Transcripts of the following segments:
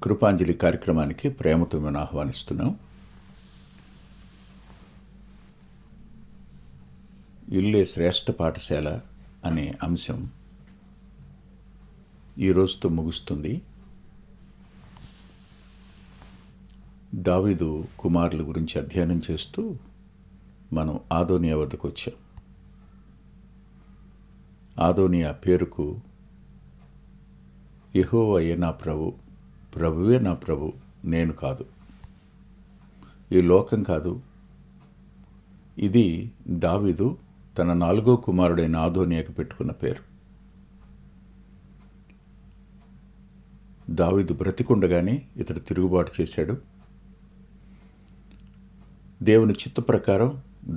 కృపాంజలి కార్యక్రమానికి ప్రేమతో మేము ఆహ్వానిస్తున్నాం. ఇల్లే శ్రేష్ఠ పాఠశాల అనే అంశం ఈ రోజుతో ముగుస్తుంది. దావీదు కుమారుల గురించి అధ్యయనం చేస్తూ మనం ఆదోనియా వద్దకు వచ్చాం. ఆదోనియా పేరుకు యెహోవాయే నా ప్రభు, ప్రభువే నా ప్రభు, నేను కాదు, ఈ లోకం కాదు. ఇది దావీదు తన 4వ కుమారుడైన ఆదోనియాకు పెట్టుకున్న పేరు. దావీదు బ్రతికుండగానే ఇతడు తిరుగుబాటు చేశాడు. దేవుని చిత్త ప్రకారం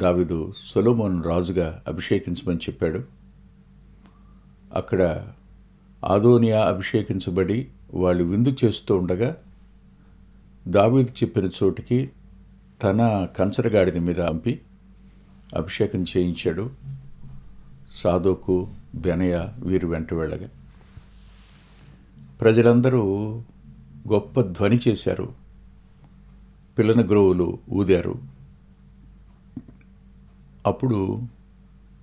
దావీదు సొలొమోను రాజుగా అభిషేకించమని చెప్పాడు. అక్కడ ఆదోనియా అభిషేకించబడి వాళ్ళు విందు చేస్తూ ఉండగా దావీదు చెప్పిన చోటికి తన కంచరగాడిద మీద పంపి అభిషేకం చేయించాడు. సాదోకు, బెనయ వీరు వెంట వెళ్ళగా ప్రజలందరూ గొప్ప ధ్వని చేశారు, పిల్లన గ్రోవులు ఊదారు. అప్పుడు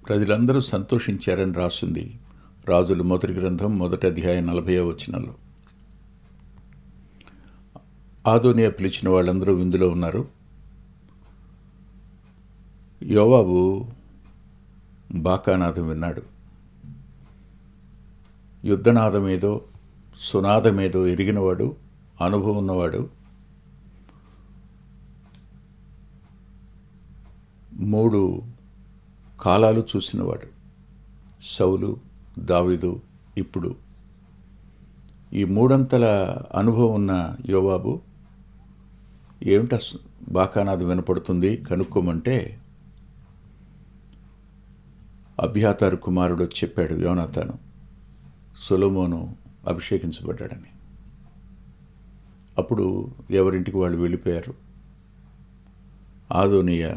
ప్రజలందరూ సంతోషించారని రాస్తుంది రాజులు మొదటి గ్రంథం 1వ అధ్యాయం 40వ వచనంలో. ఆదోనియా పిలిచిన వాళ్ళందరూ విందులో ఉన్నారు. యోవాబు బాకానాదం విన్నాడు. యుద్ధనాదమేదో సునాదమేదో ఎరిగినవాడు, అనుభవం ఉన్నవాడు. 3 కాలాలు చూసినవాడు. సౌలు, దావీదు, ఇప్పుడు ఈ 3 అనుభవం ఉన్న యోవాబు ఏమిట బాకానాదం వినపడుతుంది కనుక్కోమంటే అబ్యాతారు కుమారుడు చెప్పాడు యోనాతాను, సొలొమోను అభిషేకించబడ్డాడని. అప్పుడు ఎవరింటికి వాళ్ళు వెళ్ళిపోయారు. ఆదోనియా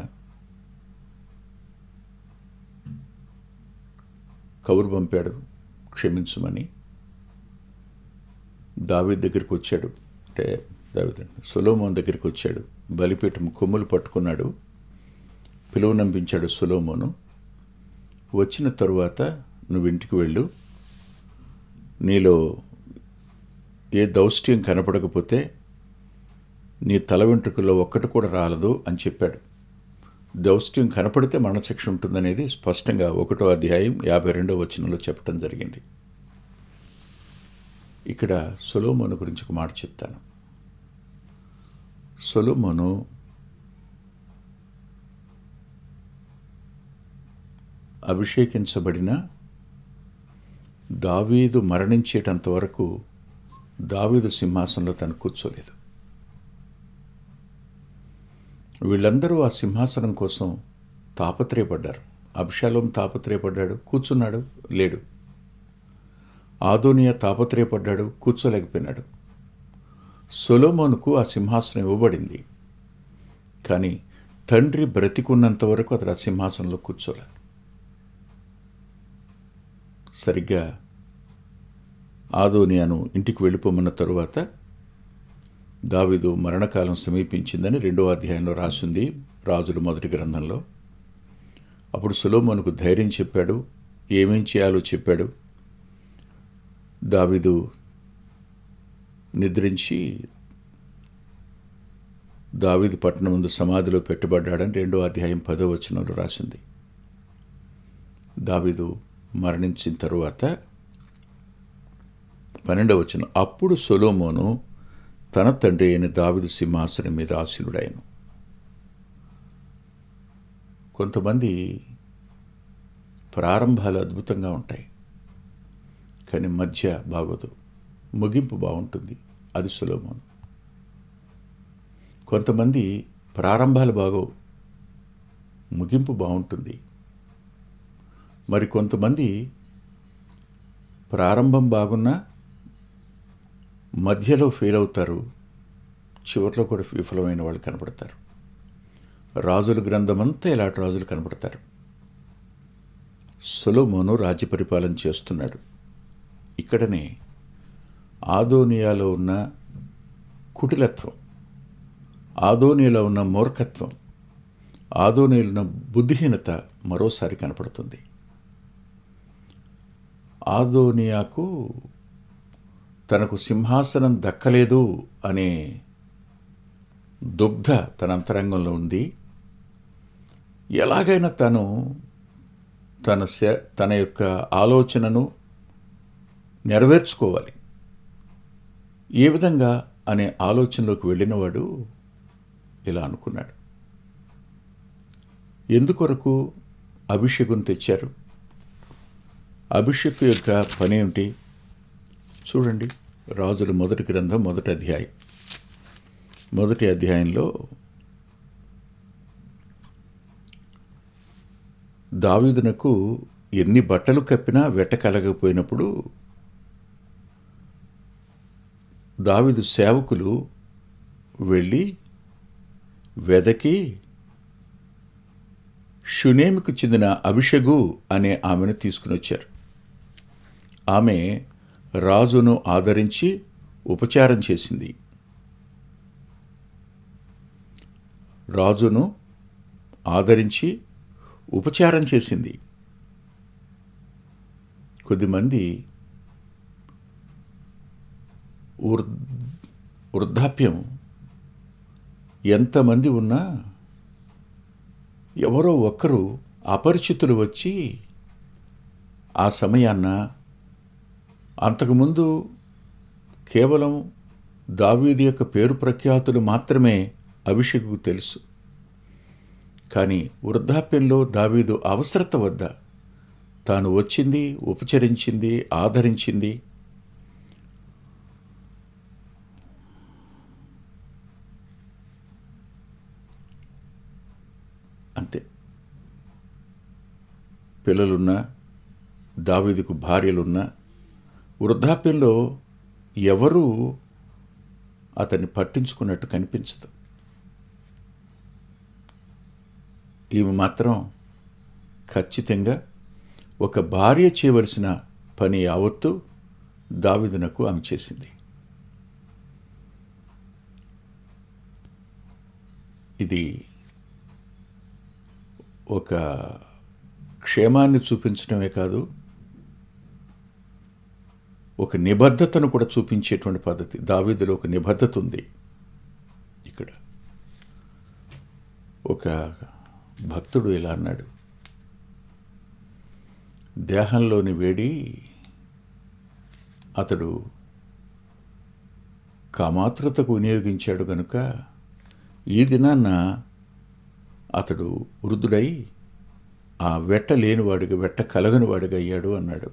కబురు పంపాడు క్షమించమని. దావీదు దగ్గరికి వచ్చాడు, అంటే దావీదు సొలొమోను దగ్గరికి వచ్చాడు. బలిపీఠం కొమ్ములు పట్టుకున్నాడు. పిలువనంపించాడు సొలొమోను. వచ్చిన తరువాత నువ్వు ఇంటికి వెళ్ళు, నీలో ఏ దౌష్ట్యం కనపడకపోతే నీ తల వెంట్రుకల్లో ఒక్కటి కూడా రాలదు అని చెప్పాడు. దౌష్ట్యం కనపడితే మరణశిక్ష ఉంటుందనేది స్పష్టంగా 1వ అధ్యాయం 52వ వచనంలో చెప్పడం జరిగింది. ఇక్కడ సొలొమోను గురించి ఒక మాట చెప్తాను. సొలొమోను అభిషేకించబడిన దావీదు మరణించేటంత వరకు దావీదు సింహాసనంలో తను కూర్చోలేదు. వీళ్ళందరూ ఆ సింహాసనం కోసం తాపత్రయపడ్డారు. అబ్షాలోం తాపత్రయపడ్డాడు, కూర్చున్నాడు, లేడు. ఆదోనియా తాపత్రయపడ్డాడు, కూర్చోలేకపోయినాడు. సొలొమోనుకు ఆ సింహాసనం ఇవ్వబడింది, కానీ తండ్రి బ్రతికున్నంత వరకు అతడు ఆ సింహాసనంలో కూర్చోలే. సరిగ్గా ఆదోనియాను ఇంటికి వెళ్ళిపోమన్న తరువాత దావీదు మరణకాలం సమీపించిందని 2వ అధ్యాయంలో రాసింది రాజులు మొదటి గ్రంథంలో. అప్పుడు సొలొమోనుకు ధైర్యం చెప్పాడు, ఏమేం చేయాలో చెప్పాడు. దావీదు నిద్రించి దావీదు పట్టణం ముందు సమాధిలో పెట్టబడ్డాడని 2వ అధ్యాయం 10వ వచనంలో రాసింది. దావీదు మరణించిన తరువాత 12వ వచనం, అప్పుడు సొలొమోను తన తండ్రి అయిన దావీదు సింహాసనం మీద ఆసీనుడాయను. కొంతమంది ప్రారంభాలు అద్భుతంగా ఉంటాయి, కానీ మధ్య బాగోదు, ముగింపు బాగుంటుంది. అది సొలొమోను. కొంతమంది ప్రారంభాలు బాగోవు, ముగింపు బాగుంటుంది. మరి కొంతమంది ప్రారంభం బాగున్నా మధ్యలో ఫెయిల్ అవుతారు, చివరిలో కూడా విఫలమైన వాళ్ళు కనపడతారు. రాజుల గ్రంథమంతా ఇలాంటి రాజులు కనపడతారు. సొలొమోను రాజ్య పరిపాలన చేస్తున్నాడు. ఇక్కడనే ఆదోనియాలో ఉన్న కుటిలత్వం, ఆదోనీలో ఉన్న మూర్ఖత్వం, ఆదోనీలో ఉన్న బుద్ధిహీనత మరోసారి కనపడుతుంది. ఆదోనియాకు తనకు సింహాసనం దక్కలేదు అనే దుగ్ధ తన అంతరంగంలో ఉంది. ఎలాగైనా తన యొక్క ఆలోచనను నెరవేర్చుకోవాలి. ఏ విధంగా అనే ఆలోచనలోకి వెళ్ళినవాడు ఇలా అనుకున్నాడు. ఎందుకొరకు అభిషేకుని తెచ్చారు? అభిషేకు యొక్క పని ఏమిటి? చూడండి, రాజుల మొదటి గ్రంథం మొదటి అధ్యాయంలో దావీదునకు ఎన్ని బట్టలు కప్పినా వెట్ట కలగకపోయినప్పుడు దావీదు సేవకులు వెళ్ళి వెదకి షునేమికు చెందిన అభిషగు అనే ఆమెను తీసుకుని వచ్చారు. ఆమె రాజును ఆదరించి ఉపచారం చేసింది. రాజును ఆదరించి ఉపచారం చేసింది. కొద్దిమంది వృద్ధాప్యం ఎంతమంది ఉన్నా ఎవరో ఒక్కరు అపరిచితులు వచ్చి ఆ సమయాన్న అంతకుముందు కేవలం దావీదు యొక్క పేరు ప్రఖ్యాతులు మాత్రమే అభిషేకుకు తెలుసు. కానీ వృద్ధాప్యంలో దావీదు అవసరత వద్ద తాను వచ్చింది, ఉపచరించింది, ఆదరించింది. అంతే. పిల్లలున్నా, దావీదుకు భార్యలున్నా, వృద్ధాప్యంలో ఎవరూ అతన్ని పట్టించుకున్నట్టు కనిపించదు. ఈమె మాత్రం ఖచ్చితంగా ఒక భార్య చేయవలసిన పని యావత్తు దావీదునకు ఆమె చేసింది. ఇది ఒక క్షేమాన్ని చూపించడమే కాదు, ఒక నిబద్ధతను కూడా చూపించేటువంటి పద్ధతి. దావీదులో ఒక నిబద్ధత ఉంది. ఇక్కడ ఒక భక్తుడు ఇలా అన్నాడు, దేహంలోని వేడి అతడు కామాతృతకు వినియోగించాడు కనుక ఈ దినాన్న అతడు వృద్ధుడై ఆ వెట్ట లేనివాడిగా, వెట్ట కలగనివాడిగా అయ్యాడు అన్నాడు.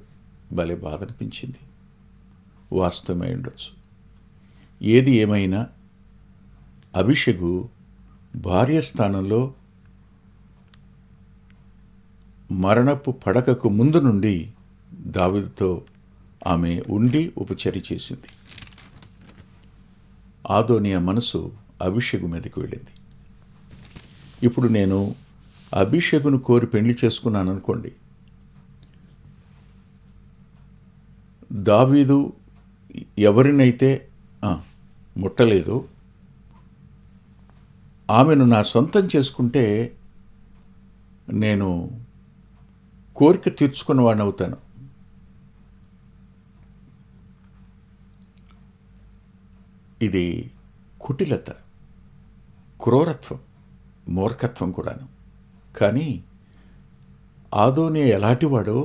భలే బాధ అనిపించింది. వాస్తవమై ఉండొచ్చు. ఏది ఏమైనా అభిషేకు భార్య స్థానంలో మరణపు పడకకు ముందు నుండి దావీదుతో ఆమె ఉండి ఉపచర్య చేసింది. ఆదోనియా మనసు అభిషేకు మీదకి వెళ్ళింది. ఇప్పుడు నేను అభిషేకును కోరి పెళ్లి చేసుకున్నాను అనుకోండి, దావీదు ఎవరినైతే ముట్టలేదు ఆమెను నా సొంతం చేసుకుంటే నేను కోరిక తీర్చుకున్నవాడిని అవుతాను. ఇది కుటిలత, క్రూరత్వం, మూర్ఖత్వం కూడాను. కానీ ఆదోనియా ఎలాంటివాడో,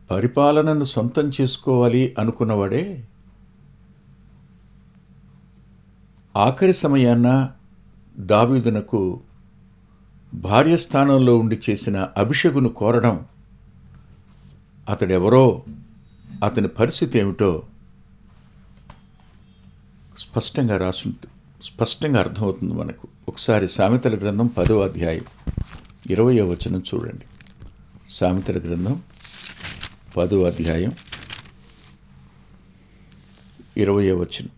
పరిపాలనను సొంతం చేసుకోవాలి అనుకున్నవాడే ఆఖరి సమయాన్న దావీదునకు భార్య స్థానంలో ఉండి చేసిన అభిషేకును కోరడం, అతడెవరో, అతని పరిస్థితి ఏమిటో స్పష్టంగా అర్థమవుతుంది మనకు. ఒకసారి సామెతల గ్రంథం 10వ అధ్యాయం 20వ వచనం చూడండి. సామెతల గ్రంథం 10వ అధ్యాయం 20వ వచనం,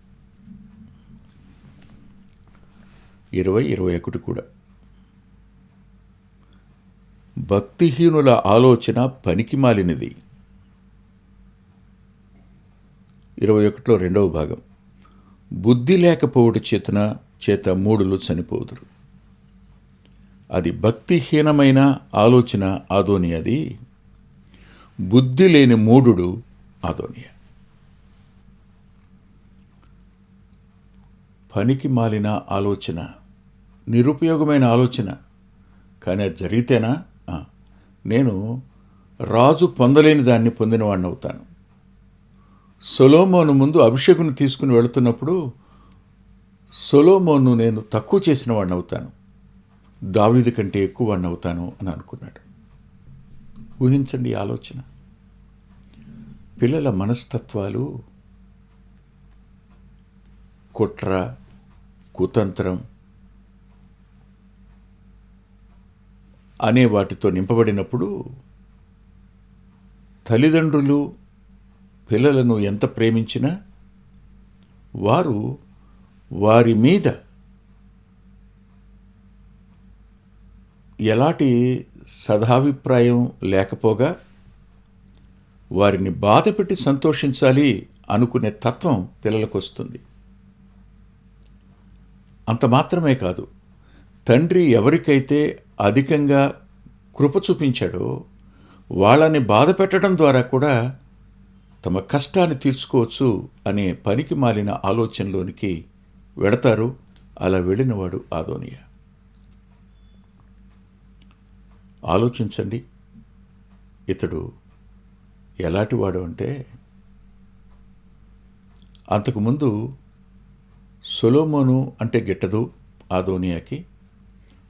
20-21 కూడా. భక్తిహీనుల ఆలోచన పనికిమాలినది, 21లో 2వ భాగం. బుద్ధి లేకపోవుట చేత మూఢులు చనిపోదురు. అది భక్తిహీనమైన ఆలోచన ఆదోనియాది. బుద్ధి లేని మూఢుడు ఆదోనియా. పనికి మాలిన ఆలోచన, నిరుపయోగమైన ఆలోచన. కానీ అది జరిగితేనా నేను రాజు పొందలేని దాన్ని పొందినవాడిని అవుతాను. సొలొమోను ముందు అభిషేకుని తీసుకుని వెళుతున్నప్పుడు సొలొమోను నేను తక్కువ చేసిన వాడిని అవుతాను, దావీదు కంటే ఎక్కువ వాడిని అవుతాను అని అనుకున్నాడు. ఊహించండి ఈ ఆలోచన. పిల్లల మనస్తత్వాలు కుట్ర, కుతంత్రం అనే వాటితో నింపబడినప్పుడు తల్లిదండ్రులు పిల్లలను ఎంత ప్రేమించినా వారు వారి మీద ఎలాంటి సదాభిప్రాయం లేకపోగా వారిని బాధపెట్టి సంతోషించాలి అనుకునే తత్వం పిల్లలకు వస్తుంది. అంత మాత్రమే కాదు, తండ్రి ఎవరికైతే అధికంగా కృప చూపించాడో వాళ్ళని బాధ పెట్టడం ద్వారా కూడా తమ కష్టాన్ని తీర్చుకోవచ్చు అనే పనికి మాలిన ఆలోచనలోనికి వెళతారు. అలా వెళ్ళినవాడు ఆదోనియా. ఆలోచించండి, ఇతడు ఎలాంటివాడు అంటే, అంతకుముందు సొలొమోను అంటే గిట్టదు ఆదోనియాకి,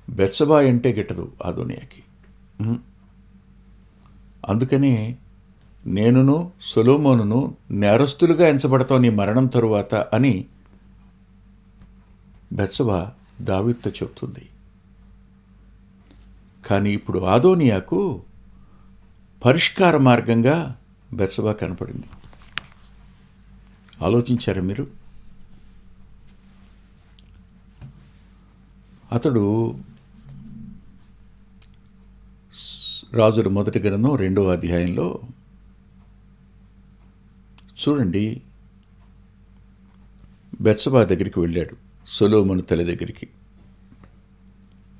బెత్షెబా అంటే గిట్టదు ఆదోనియాకి. అందుకని నేనును సొలొమోనును నేరస్తులుగా ఎంచబడతాం నీ మరణం తరువాత అని బెత్షెబా దావీదుతో చెప్తుంది. కానీ ఇప్పుడు ఆదోనియాకు పరిష్కార మార్గంగా బెత్షెబా కనపడింది. ఆలోచించారా మీరు? అతడు రాజుల మొదటి గ్రంథం 2వ అధ్యాయంలో చూడండి, బెత్షెబా దగ్గరికి వెళ్ళాడు, సొలొమోను తల్లి దగ్గరికి.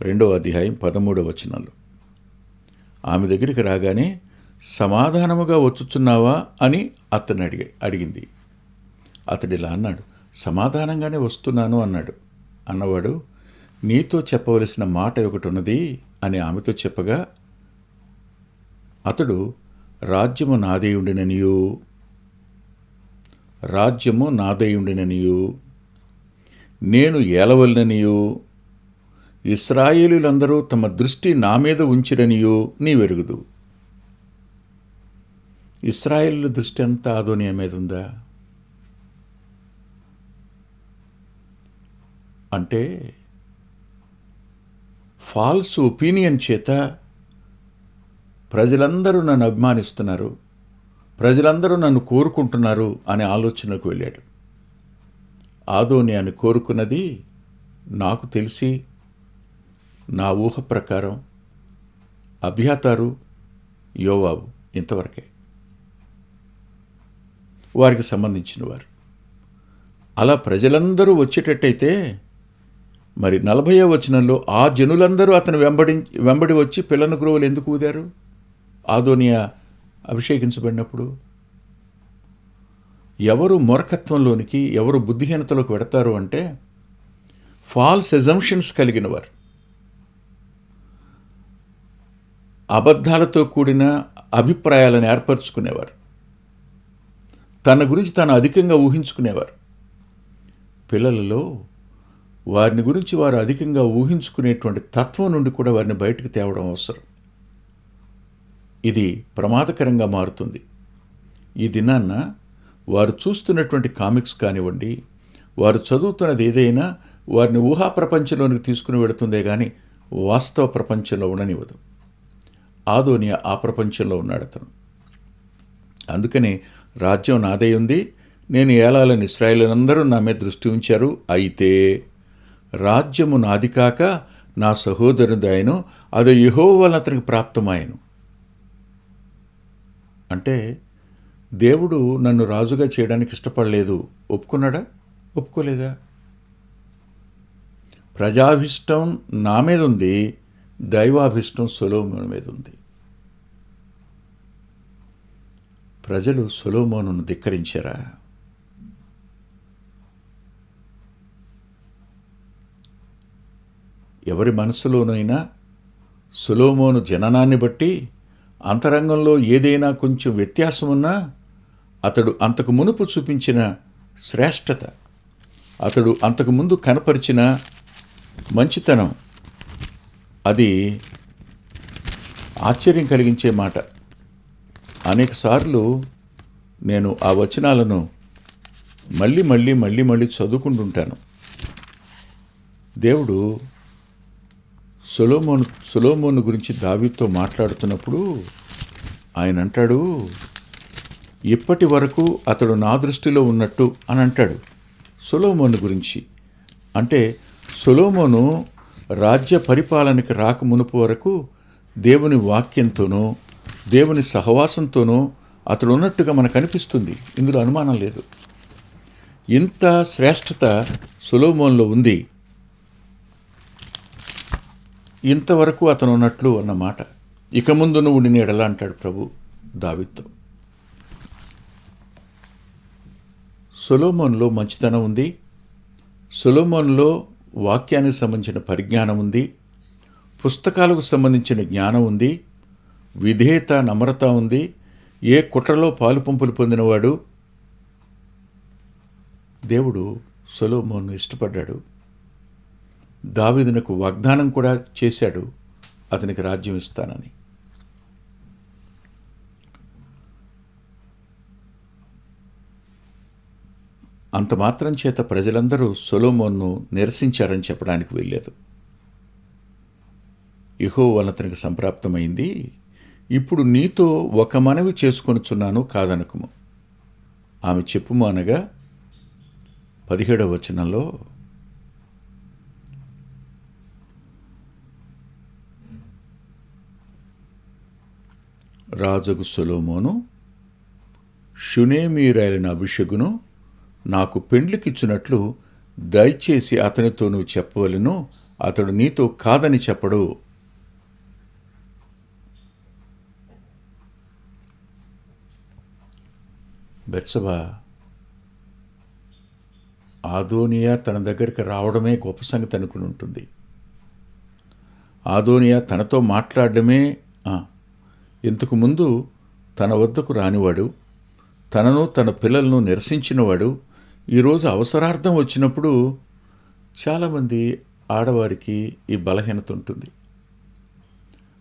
2వ అధ్యాయం 13వ వచనంలో ఆమె దగ్గరికి రాగానే సమాధానముగా వచ్చుచున్నావా అని అతను అడిగింది. అతడు ఇలా అన్నాడు, సమాధానంగానే వస్తున్నాను అన్నాడు. అన్నవాడు, నీతో చెప్పవలసిన మాట ఒకటి ఉన్నది అని ఆమెతో చెప్పగా, అతడు రాజ్యము నాదేయుండిననియు నేను ఏలవలననియు ఇశ్రాయేలీయులందరూ తమ దృష్టి నా మీద ఉంచిరనియు నీవెరుగుదు. ఇశ్రాయేలీయుల దృష్టి అంతా ఆదోనియా మీద ఉందా? అంటే ఫాల్స్ ఒపీనియన్ చేత ప్రజలందరూ నన్ను అభిమానిస్తున్నారు, ప్రజలందరూ నన్ను కోరుకుంటున్నారు అనే ఆలోచనకు వెళ్ళాడు. ఆదోనియాను కోరుకున్నది నాకు తెలిసి నా ఊహ ప్రకారం అబ్యాతారు, యోవాబు ఇంతవరకే వారికి సంబంధించిన వారు. అలా ప్రజలందరూ వచ్చేటట్టయితే మరి 40వ వచనంలో ఆ జనులందరూ అతను వెంబడి వచ్చి పిల్లన గురువులు ఎందుకు ఊదారు? ఆదోనియా అభిషేకించబడినప్పుడు ఎవరు మూర్ఖత్వంలోనికి, ఎవరు బుద్ధిహీనతలోకి వెడతారు అంటే ఫాల్స్ ఎజంప్షన్స్ కలిగిన వారు, అబద్ధాలతో కూడిన అభిప్రాయాలను ఏర్పరచుకునేవారు, తన గురించి తాను అధికంగా ఊహించుకునేవారు. పిల్లలలో వారిని గురించి వారు అధికంగా ఊహించుకునేటువంటి తత్వం నుండి కూడా వారిని బయటకు తేవడం అవసరం. ఇది ప్రమాదకరంగా మారుతుంది. ఈ దినాన్న వారు చూస్తున్నటువంటి కామిక్స్ కానివ్వండి, వారు చదువుతున్నది ఏదైనా వారిని ఊహా ప్రపంచంలోనికి తీసుకుని వెళుతుందే కానీ వాస్తవ ప్రపంచంలో ఉండనివ్వదు. ఆదోనియా ఆ ప్రపంచంలో ఉన్నాడు అతను. అందుకని రాజ్యం నాదే ఉంది, నేను ఏలాలని ఇశ్రాయేలీయులందరూ నా మీద దృష్టి ఉంచారు, అయితే రాజ్యము నాది కాక నా సహోదరుదాయను, అది యెహోవా వలన అతనికి ప్రాప్తమాయను. అంటే దేవుడు నన్ను రాజుగా చేయడానికి ఇష్టపడలేదు, ఒప్పుకున్నాడా? ఒప్పుకోలేదా? ప్రజాభిష్టం నా మీద ఉంది, దైవాభిష్టం సొలొమోను మీద ఉంది. ప్రజలు సొలొమోనును ధిక్కరించారా? ఎవరి మనసులోనైనా సొలొమోను జననాన్ని బట్టి అంతరంగంలో ఏదైనా కొంచెం వ్యత్యాసం ఉన్నా అతడు అంతకు మునుపు చూపించిన శ్రేష్టత, అతడు అంతకుముందు కనపరిచిన మంచితనం, అది ఆశ్చర్యం కలిగించే మాట. అనేకసార్లు నేను ఆ వచనాలను మళ్ళీ చదువుకుంటుంటాను. దేవుడు సొలొమోను గురించి దావీదుతో మాట్లాడుతున్నప్పుడు ఆయన అంటాడు, ఇప్పటి వరకు అతడు నా దృష్టిలో ఉన్నట్టు అని అంటాడు సొలొమోను గురించి. అంటే సొలొమోను రాజ్య పరిపాలనకి రాక మునుపు వరకు దేవుని వాక్యంతోనూ దేవుని సహవాసంతోనూ అతడు ఉన్నట్టుగా మనకు అనిపిస్తుంది. ఇందులో అనుమానం లేదు. ఇంత శ్రేష్టత సొలొమోనులో ఉంది, ఇంతవరకు అతను ఉన్నట్లు అన్నమాట. ఇక ముందు నువ్వు నీ ఎడలా అంటాడు ప్రభు దావీదుతో. సొలొమోనులో మంచితనం ఉంది, సొలొమోనులో వాక్యానికి సంబంధించిన పరిజ్ఞానం ఉంది, పుస్తకాలకు సంబంధించిన జ్ఞానం ఉంది, విధేయత నమ్రత ఉంది. ఏ కుట్రలో పాలు పంపులు పొందినవాడు. దేవుడు సొలొమోను ఇష్టపడ్డాడు. దావీదునకు వాగ్దానం కూడా చేశాడు, అతనికి రాజ్యం ఇస్తానని. అంత మాత్రం చేత ప్రజలందరూ సొలొమోనును నిరసించారని చెప్పడానికి వీల్లేదు. యెహోవా అతనికి సంప్రాప్తమైంది, ఇప్పుడు నీతో ఒక మనవి చేసుకొనుచున్నాను, కాదనకుము. ఆమె చెప్పుము అనగా 17వ వచనంలో, రాజగు సొలొమోను షునేమీరాయలైన అభిషగును నాకు పెండ్లికిచ్చునట్లు దయచేసి అతనితో నువ్వు చెప్పవలెను, అతడు నీతో కాదని చెప్పడు. బెత్షెబా ఆదోనియా తన దగ్గరికి రావడమే గొప్ప సంగతి అనుకుని ఉంటుంది. ఆదోనియా తనతో మాట్లాడడమే, ఇంతకు ముందు తన వద్దకు రానివాడు, తనను తన పిల్లలను నిరసించినవాడు, ఈరోజు అవసరార్థం వచ్చినప్పుడు చాలామంది ఆడవారికి ఈ బలహీనత ఉంటుంది.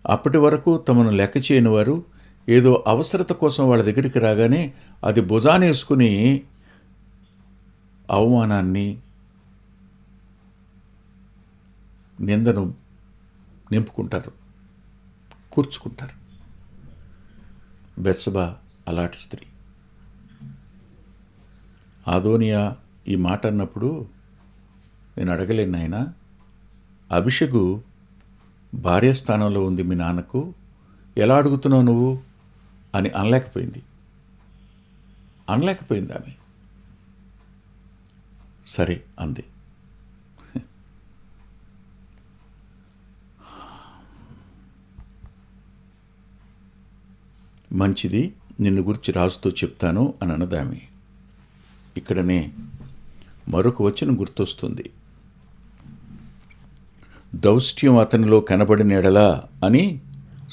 అప్పటి వరకు తమను లెక్క చేయని వారు ఏదో అవసరత కోసం వాళ్ళ దగ్గరికి రాగానే అది భుజానేసుకుని అవమానాన్ని, నిందను నింపుకుంటారు, కూర్చుకుంటారు. బెత్షెబా అలాంటి స్త్రీ. ఆదోనియా ఈ మాట అన్నప్పుడు నేను అడగలేను, నాయనా, అభిషగు భార్య స్థానంలో ఉంది మీ నాన్నకు, ఎలా అడుగుతున్నావు నువ్వు అని అనలేకపోయింది ఆమె. సరే అంది. మంచిది, నిన్ను గురించి రాజుతో చెప్తాను అని అన్నదామె. ఇక్కడనే మరొక వచనం గుర్తొస్తుంది. దౌష్ట్యం అతనిలో కనబడిన ఎడలా అని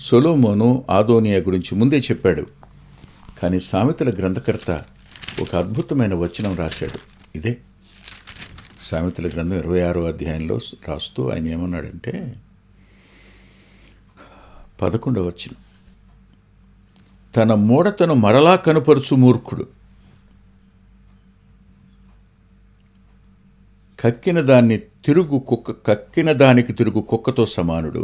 సొలొమోను ఆదోనియా గురించి ముందే చెప్పాడు. కానీ సామెతల గ్రంథకర్త ఒక అద్భుతమైన వచనం రాశాడు. ఇదే సామెతల గ్రంథం 26వ అధ్యాయంలో రాస్తూ ఆయన ఏమన్నాడంటే, 11వ వచనం, తన మూఢతను మరలా కనుపరుచు మూర్ఖుడు కక్కిన దానికి తిరుగు కుక్కతో సమానుడు.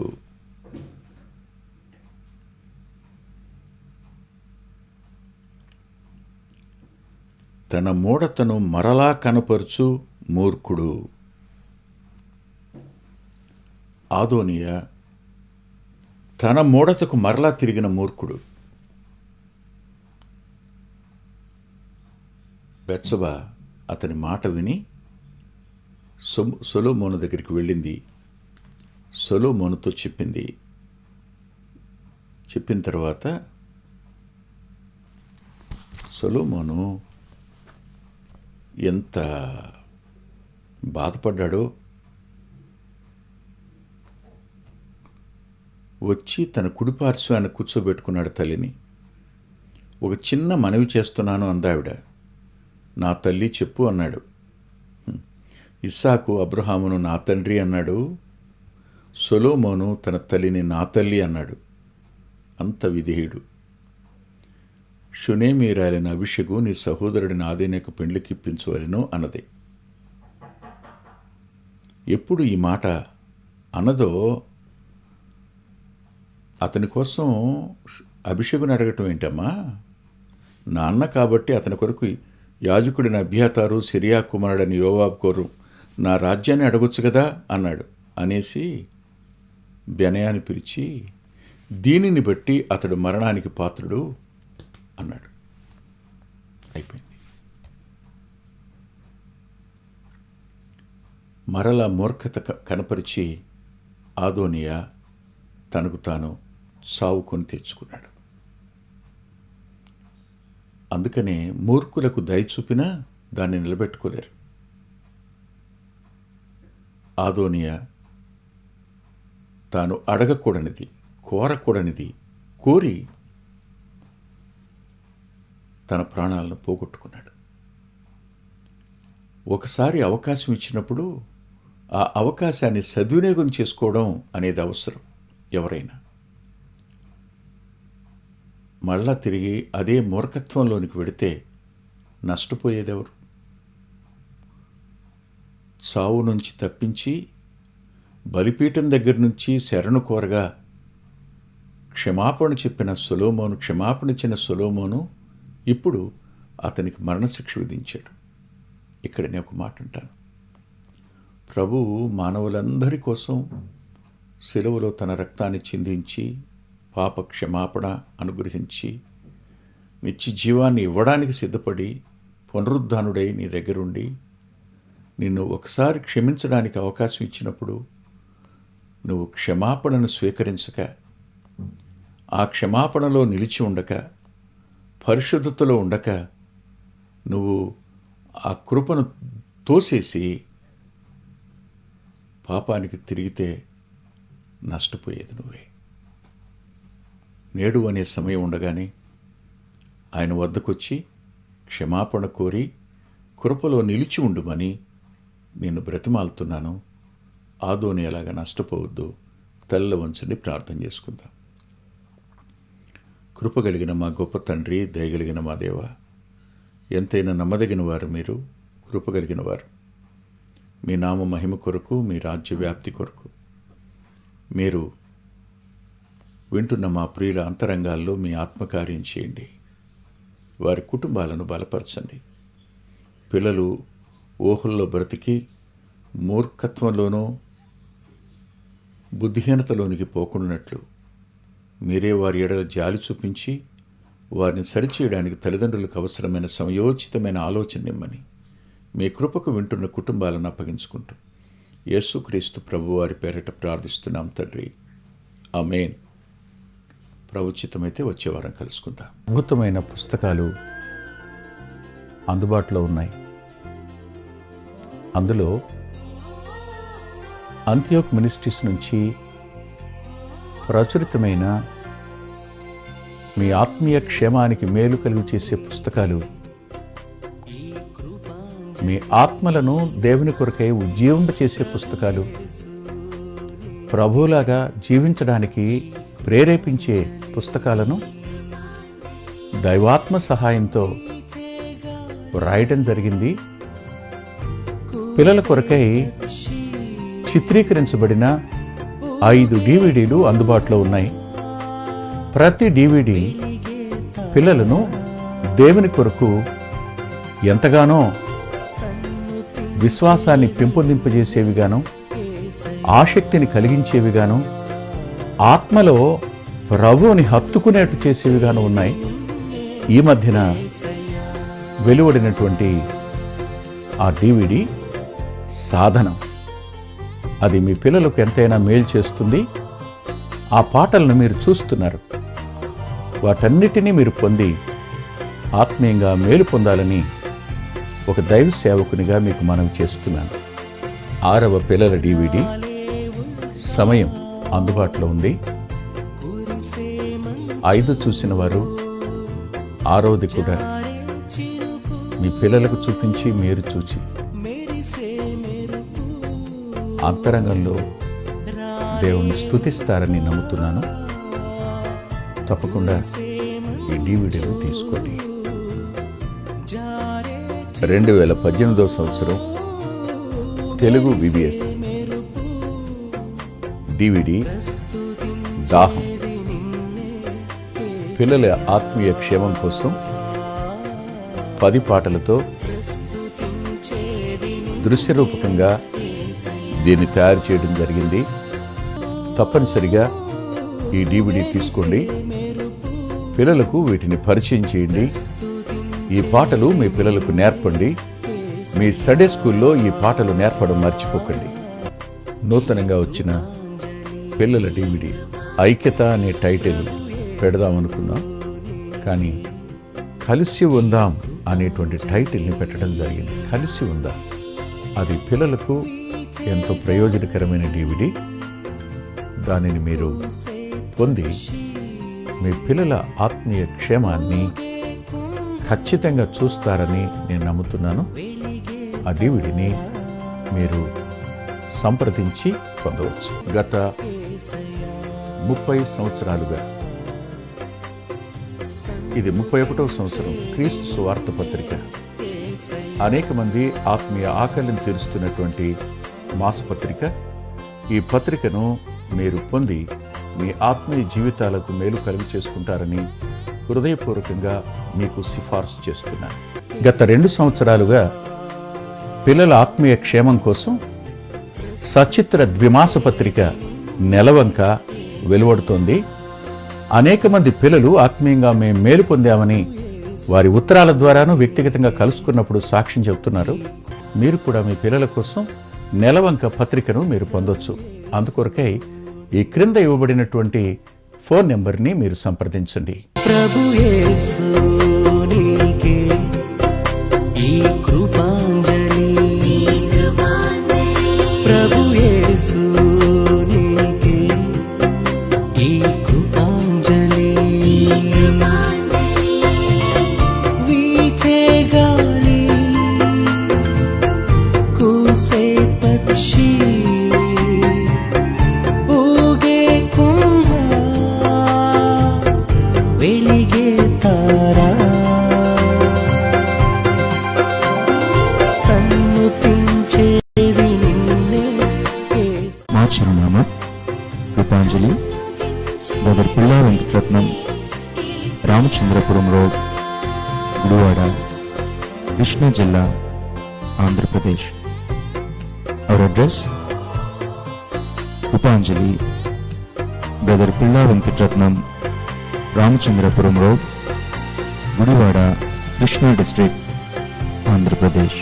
తన మూఢతను మరలా కనపరుచు మూర్ఖుడు. ఆదోనియా తన మూఢతకు మరలా తిరిగిన మూర్ఖుడు. బెత్షెబ అతని మాట విని సొలొమోను దగ్గరికి వెళ్ళింది. సొలొమోనుతో చెప్పిన తర్వాత సొలొమోను ఎంత బాధపడ్డాడో. వచ్చి తన కుడిపార్శ్వాన్ని కూర్చోబెట్టుకున్నాడు తల్లిని. ఒక చిన్న మనవి చేస్తున్నాను అందావిడ. నా తల్లి చెప్పు అన్నాడు. ఇస్సాకు అబ్రహామును నా తండ్రి అన్నాడు. సొలొమోను తన తల్లిని నా తల్లి అన్నాడు. అంత విధేయుడు. షునేమీరాలిన అభిషేకు నీ సహోదరుడిని ఆదేనకు పెండ్లికిప్పించవలెను అన్నది. ఎప్పుడు ఈ మాట అన్నదో అతని కోసం అభిషేకుని అడగటం ఏంటమ్మా? నాన్న కాబట్టి అతని కొరకు యాజకుడిని అబ్యాతారు, సిరియా కుమారుడని యోవాబు కోరు నా రాజ్యాన్ని అడగొచ్చు కదా అన్నాడు. అనేసి బెనయాని పిలిచి దీనిని బట్టి అతడు మరణానికి పాత్రుడు అన్నాడు. అయిపోయింది. మరలా మూర్ఖత కనపరిచి ఆదోనియా తనకు తాను సావుకొని తెచ్చుకున్నాడు. అందుకనే మూర్ఖులకు దయ చూపినా దాన్ని నిలబెట్టుకోలేరు. ఆదోనియా తాను అడగకూడనిది, కోరకూడనిది కోరి తన ప్రాణాలను పోగొట్టుకున్నాడు. ఒకసారి అవకాశం ఇచ్చినప్పుడు ఆ అవకాశాన్ని సద్వినియోగం చేసుకోవడం అనేది అవసరం. ఎవరైనా మళ్ళా తిరిగి అదే మూర్ఖత్వంలోనికి వెడితే నష్టపోయేదెవరు? సావు నుంచి తప్పించి బలిపీఠం దగ్గర నుంచి శరణు కోరగా క్షమాపణ ఇచ్చిన సొలొమోను ఇప్పుడు అతనికి మరణశిక్ష విధించాడు. ఇక్కడ నేను ఒక మాట అంటాను. ప్రభువు మానవులందరి కోసం శిలువలో తన రక్తాన్ని చిందించి పాప క్షమాపణ అనుగ్రహించి నిత్య జీవాన్ని ఇవ్వడానికి సిద్ధపడి పునరుద్ధానుడై నీ దగ్గరుండి నిన్ను ఒకసారి క్షమించడానికి అవకాశం ఇచ్చినప్పుడు నువ్వు క్షమాపణను స్వీకరించక, ఆ క్షమాపణలో నిలిచి ఉండక, పరిశుద్ధతలో ఉండక నువ్వు ఆ కృపను తోసేసి పాపానికి తిరిగితే నష్టపోయేది నువ్వే. నేడు అనే సమయం ఉండగానే ఆయన వద్దకొచ్చి క్షమాపణ కోరి కృపలో నిలిచి ఉండుమని నేను బ్రతిమాలుతున్నాను. ఆదోని ఎలాగా నష్టపోవద్దు. తల్ల వంచండి, ప్రార్థన చేసుకుందాం. కృపగలిగిన మా గొప్ప తండ్రి, దయగలిగిన మా దేవ, ఎంతైనా నమ్మదగిన వారు మీరు, కృపగలిగిన వారు. మీ నామ మహిమ కొరకు, మీ రాజ్య వ్యాప్తి కొరకు మీరు వింటున్న మా ప్రియుల అంతరంగాల్లో మీ ఆత్మకార్యం చేయండి. వారి కుటుంబాలను బలపరచండి. పిల్లలు ఊహల్లో బ్రతికి మూర్ఖత్వంలోనూ బుద్ధిహీనతలోనికి పోకుండానట్లు మీరే వారి ఎడల జాలి చూపించి వారిని సరిచేయడానికి తల్లిదండ్రులకు అవసరమైన సమయోచితమైన ఆలోచన ఇమ్మని మీ కృపకు వింటున్న కుటుంబాలను అప్పగించుకుంటూ యేసుక్రీస్తు ప్రభువారి పేరిట ప్రార్థిస్తున్నాం తండ్రి. ఆమేన్. ప్రభుచితమైతే వచ్చే వారం కలుసుకుందాం. అద్భుతమైన పుస్తకాలు అందుబాటులో ఉన్నాయి. అందులో అంత్యోక్ మినిస్ట్రీస్ నుంచి ప్రచురితమైన మీ ఆత్మీయ క్షేమానికి మేలు కలుగు చేసే పుస్తకాలు, మీ ఆత్మలను దేవుని కొరకై ఉజ్జీవింప చేసే పుస్తకాలు, ప్రభువులాగా జీవించడానికి ప్రేరేపించే పుస్తకాలను దైవాత్మ సహాయంతో రాయటం జరిగింది. పిల్లల కొరకై చిత్రీకరించబడిన 5 DVDలు అందుబాటులో ఉన్నాయి. ప్రతి DVD పిల్లలను దేవుని కొరకు ఎంతగానో విశ్వాసాన్ని పెంపొందింపజేసేవిగాను, ఆసక్తిని కలిగించేవిగాను, ఆత్మలో ప్రభువుని హత్తుకునేట్టు చేసేవిగాను ఉన్నాయి. ఈ మధ్యన వెలువడినటువంటి ఆ DVD సాధనం. అది మీ పిల్లలకు ఎంతైనా మేలు చేస్తుంది. ఆ పాటలను మీరు చూస్తున్నారు. వాటన్నిటినీ మీరు పొంది ఆత్మీయంగా మేలు పొందాలని ఒక దైవ సేవకునిగా మీకు మనవి చేస్తున్నాను. 6వ పిల్లల DVD సమయం అందుబాటులో ఉంది. 5 చూసిన వారు 6వది కూడా మీ పిల్లలకు చూపించి మీరు చూచి అంతరంగంలో దేవుణ్ణి స్తుతిస్తారని నమ్ముతున్నాను. తప్పకుండా ఈ DVDలు తీసుకోండి. 2018వ సంవత్సరం తెలుగు VBS DVD దాహం. పిల్లల ఆత్మీయ క్షేమం కోసం 10 పాటలతో దృశ్యరూపకంగా దీన్ని తయారు చేయడం జరిగింది. తప్పనిసరిగా ఈ DVD తీసుకోండి. పిల్లలకు వీటిని పరిచయం చేయండి. ఈ పాటలు మీ పిల్లలకు నేర్పండి. మీ సండే స్కూల్లో ఈ పాటలు నేర్పడం మర్చిపోకండి. నూతనంగా వచ్చిన పిల్లల DVD ఐక్యత అనే టైటిల్ పెడదామనుకున్నాం, కానీ కలిసి ఉందాం అనేటువంటి టైటిల్ని పెట్టడం జరిగింది. కలిసి ఉందాం, అది పిల్లలకు ఎంతో ప్రయోజనకరమైన DVD. దానిని మీరు పొంది మీ పిల్లల ఆత్మీయ క్షేమాన్ని ఖచ్చితంగా చూస్తారని నేను నమ్ముతున్నాను. ఆ DVDని మీరు సంప్రదించి పొందవచ్చు. గత 30 సంవత్సరాలుగా, ఇది 31వ సంవత్సరం, క్రీస్తు సువార్త పత్రిక అనేక మంది ఆత్మీయ ఆకలిని తీరుస్తున్నటువంటి మాసపత్రిక. ఈ పత్రికను మీరు పొంది మీ ఆత్మీయ జీవితాలకు మేలు కలుగు చేసుకుంటారని హృదయపూర్వకంగా మీకు సిఫార్సు చేస్తున్నాను. గత 2 సంవత్సరాలుగా పిల్లల ఆత్మీయ క్షేమం కోసం సచిత్ర ద్విమాస పత్రిక నెలవంక వెలువడుతోంది. అనేక మంది పిల్లలు ఆత్మీయంగా మేము మేలు పొందామని వారి ఉత్తరాల ద్వారాను వ్యక్తిగతంగా కలుసుకున్నప్పుడు సాక్ష్యం చెబుతున్నారు. మీరు కూడా మీ పిల్లల కోసం నెలవంక పత్రికను మీరు పొందొచ్చు. అందుకొరకై ఈ క్రింద ఇవ్వబడినటువంటి ఫోన్ నెంబర్ని మీరు సంప్రదించండి. ప్రభు యేసు నీకే ఈ కృపాంజలి, ప్రభు యేసు నీకే ఈ కృపాంజలి. వీచే గాలి, కూసే పక్షి, ఊగే కుంభ, వెలిగే తారా, సన్నుతించేది నిన్నే. మా చిరునామా కృపాంజలి, బ్రదర్ పిల్లా వెంకటరత్నం, రామచంద్రపురం రోడ్, గుడివాడ, కృష్ణా జిల్లా, Andhra Pradesh. Our address: Krupanjali, brother Pilla Venkataratnam, Ramachandrapuram road, Gudivada, Krishna district, Andhra Pradesh.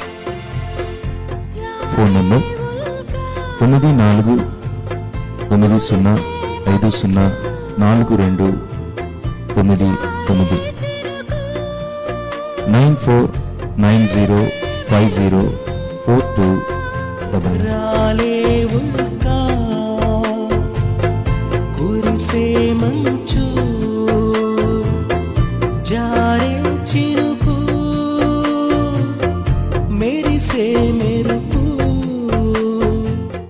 Phone number 9490504299 9490504299.